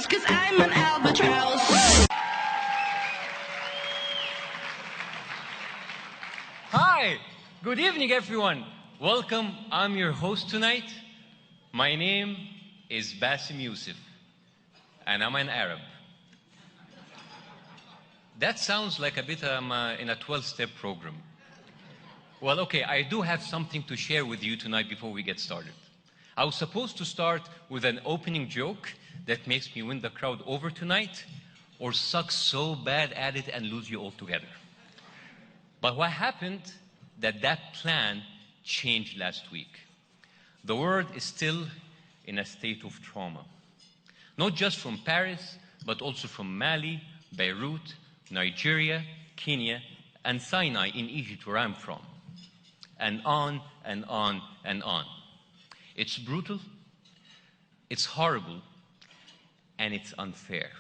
'Cause I'm an albatross. Hi, good evening everyone. Welcome, I'm your host tonight. My name is Bاسم Yusuf, and I'm an Arab. That sounds like a bit in a 12-step program. Well, okay, I do have something to share with you tonight before we get started. I was supposed to start with an opening joke that makes me win the crowd over tonight, or suck so bad at it and lose you all together. But what happened, that plan changed last week. The world is still in a state of trauma. Not just from Paris, but also from Mali, Beirut, Nigeria, Kenya, and Sinai in Egypt, where I'm from. And on and on and on. It's brutal, it's horrible, and it's unfair.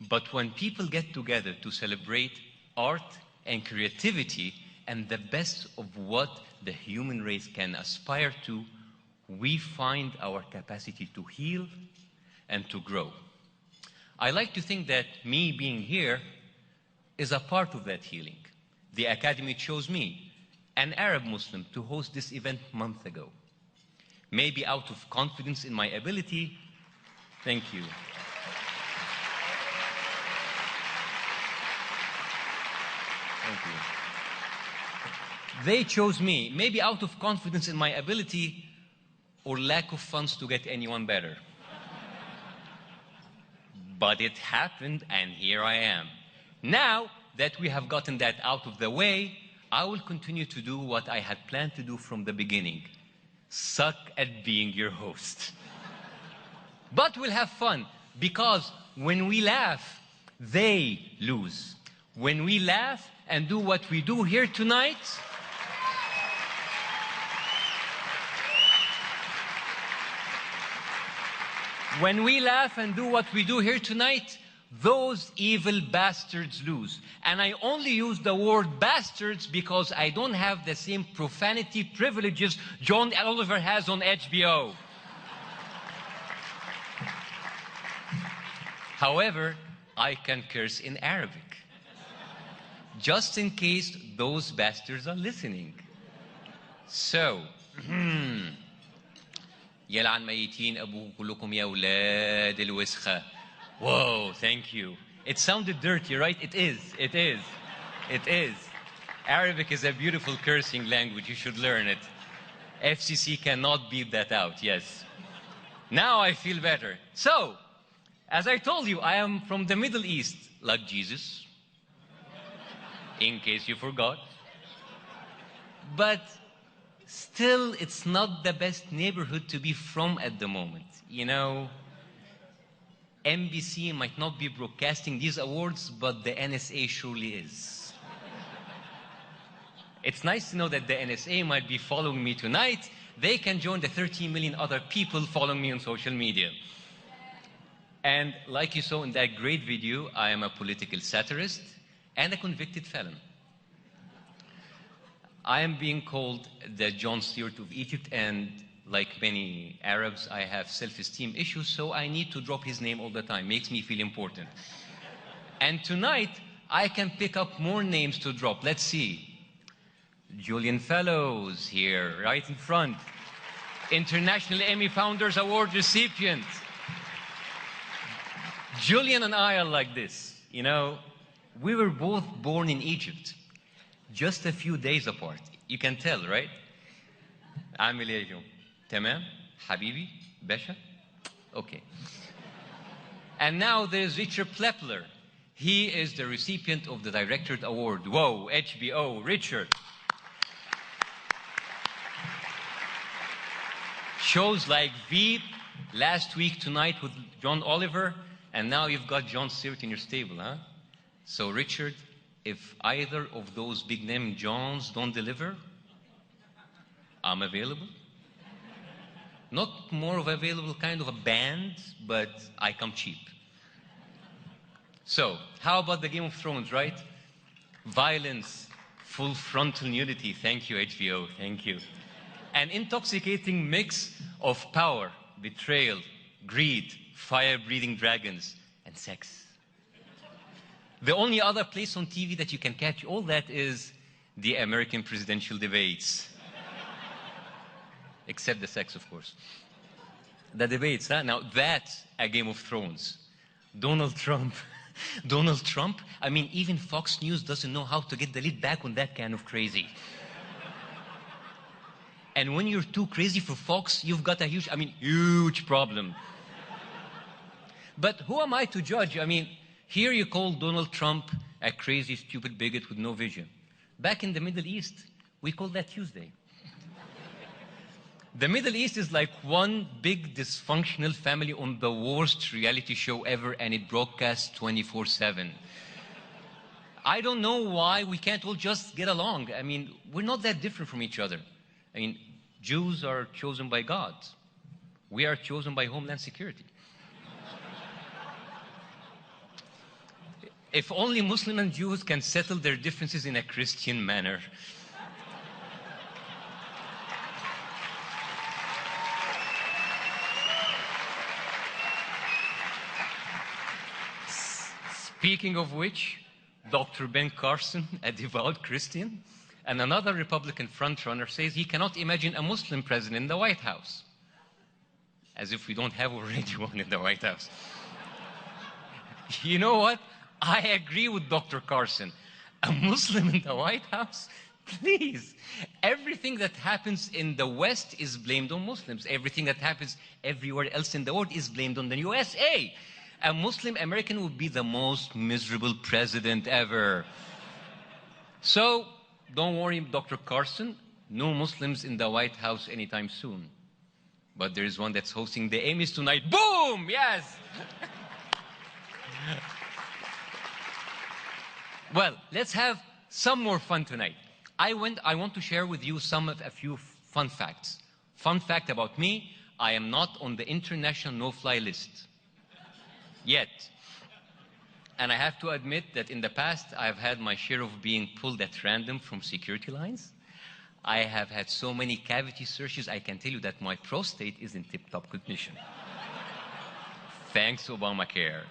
But when people get together to celebrate art and creativity and the best of what the human race can aspire to, we find our capacity to heal and to grow. I like to think that me being here is a part of that healing. The Academy chose me, an Arab Muslim, to host this event months ago. Maybe out of confidence in my ability. Thank you. Thank you. They chose me, maybe out of confidence in my ability or lack of funds to get anyone better. But it happened, and here I am. Now that we have gotten that out of the way, I will continue to do what I had planned to do from the beginning. Suck at being your host. But we'll have fun, because when we laugh, they lose. When we laugh and do what we do here tonight, those evil bastards lose. And I only use the word bastards because I don't have the same profanity privileges John Oliver has on HBO. However, I can curse in Arabic, just in case those bastards are listening. So, يلعن ميتين أبوكم كلكم يا أولاد الوسخة. Whoa, thank you. It sounded dirty, right? It is. It is. It is. Arabic is a beautiful cursing language. You should learn it. FCC cannot beat that out, yes. Now I feel better. So, as I told you, I am from the Middle East, like Jesus, in case you forgot. But still, it's not the best neighborhood to be from at the moment. You know, NBC might not be broadcasting these awards, but the NSA surely is. It's nice to know that the NSA might be following me tonight. They can join the 13 million other people following me on social media. And like you saw in that great video, I am a political satirist and a convicted felon. I am being called the Jon Stewart of Egypt, and like many Arabs, I have self-esteem issues, so I need to drop his name all the time. Makes me feel important. And tonight, I can pick up more names to drop. Let's see. Julian Fellows here, right in front. International Emmy Founders Award recipient. Julian and I are like this. You know, we were both born in Egypt, just a few days apart. You can tell, right? عامل ايه اليوم؟ تمام؟ حبيبي؟ باشا؟ Okay. And now there's Richard Plepler. He is the recipient of the Directorate Award. Whoa, HBO, Richard. Shows like Veep, Last Week Tonight with John Oliver, and now you've got Jon Stewart in your stable, huh? So Richard, if either of those big name Johns don't deliver, I'm available. Not more of available kind of a band, but I come cheap. So, how about the Game of Thrones, right? Violence, full frontal nudity. Thank you, HBO. Thank you. An intoxicating mix of power, betrayal, greed, fire-breathing dragons, and sex. The only other place on TV that you can catch all that is the American presidential debates. Except the sex, of course. The debates, huh? Now that's a Game of Thrones. Donald Trump. Donald Trump, I mean, even Fox News doesn't know how to get the lead back on that kind of crazy. And when you're too crazy for Fox, you've got a huge problem. But who am I to judge? I mean, here you call Donald Trump a crazy, stupid bigot with no vision. Back in the Middle East, we call that Tuesday. The Middle East is like one big dysfunctional family on the worst reality show ever, and it broadcasts 24/7. I don't know why we can't all just get along. I mean, we're not that different from each other. I mean, Jews are chosen by God. We are chosen by Homeland Security. If only Muslims and Jews can settle their differences in a Christian manner. Speaking of which, Dr. Ben Carson, a devout Christian, and another Republican frontrunner says he cannot imagine a Muslim president in the White House. As if we don't have already one in the White House. You know what? I agree with Dr. Carson. A Muslim in the White House? Please. Everything that happens in the West is blamed on Muslims. Everything that happens everywhere else in the world is blamed on the USA. A Muslim American would be the most miserable president ever. So, don't worry, Dr. Carson. No Muslims in the White House anytime soon. But there is one that's hosting the Emmys tonight. Boom! Yes! Well, let's have some more fun tonight. I want to share with you a few fun facts. Fun fact about me, I am not on the international no-fly list. Yet. And I have to admit that in the past, I've had my share of being pulled at random from security lines. I have had so many cavity searches, I can tell you that my prostate is in tip-top condition. Thanks, Obamacare.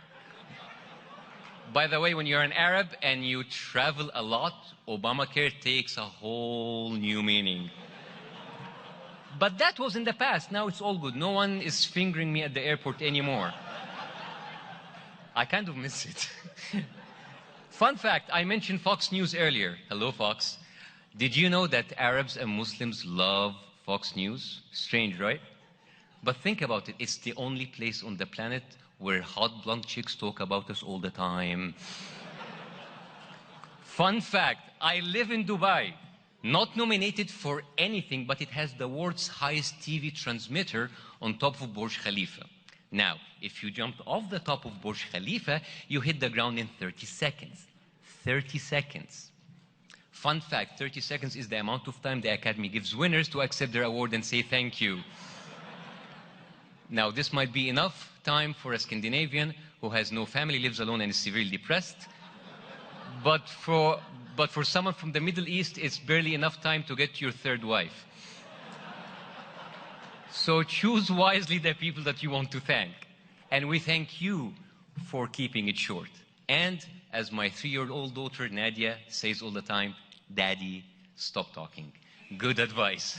By the way, when you're an Arab and you travel a lot, Obamacare takes a whole new meaning. But that was in the past. Now it's all good. No one is fingering me at the airport anymore. I kind of miss it. Fun fact, I mentioned Fox News earlier. Hello, Fox. Did you know that Arabs and Muslims love Fox News? Strange, right? But think about it. It's the only place on the planet where hot blonde chicks talk about us all the time. Fun fact, I live in Dubai. Not nominated for anything, but it has the world's highest TV transmitter on top of Burj Khalifa. Now, if you jumped off the top of Burj Khalifa, you hit the ground in 30 seconds. 30 seconds. Fun fact, 30 seconds is the amount of time the Academy gives winners to accept their award and say thank you. Now, this might be enough time for a Scandinavian who has no family, lives alone, and is severely depressed. But for someone from the Middle East, it's barely enough time to get your third wife. So choose wisely the people that you want to thank. And we thank you for keeping it short. And as my 3-year-old daughter, Nadia, says all the time, Daddy, stop talking. Good advice.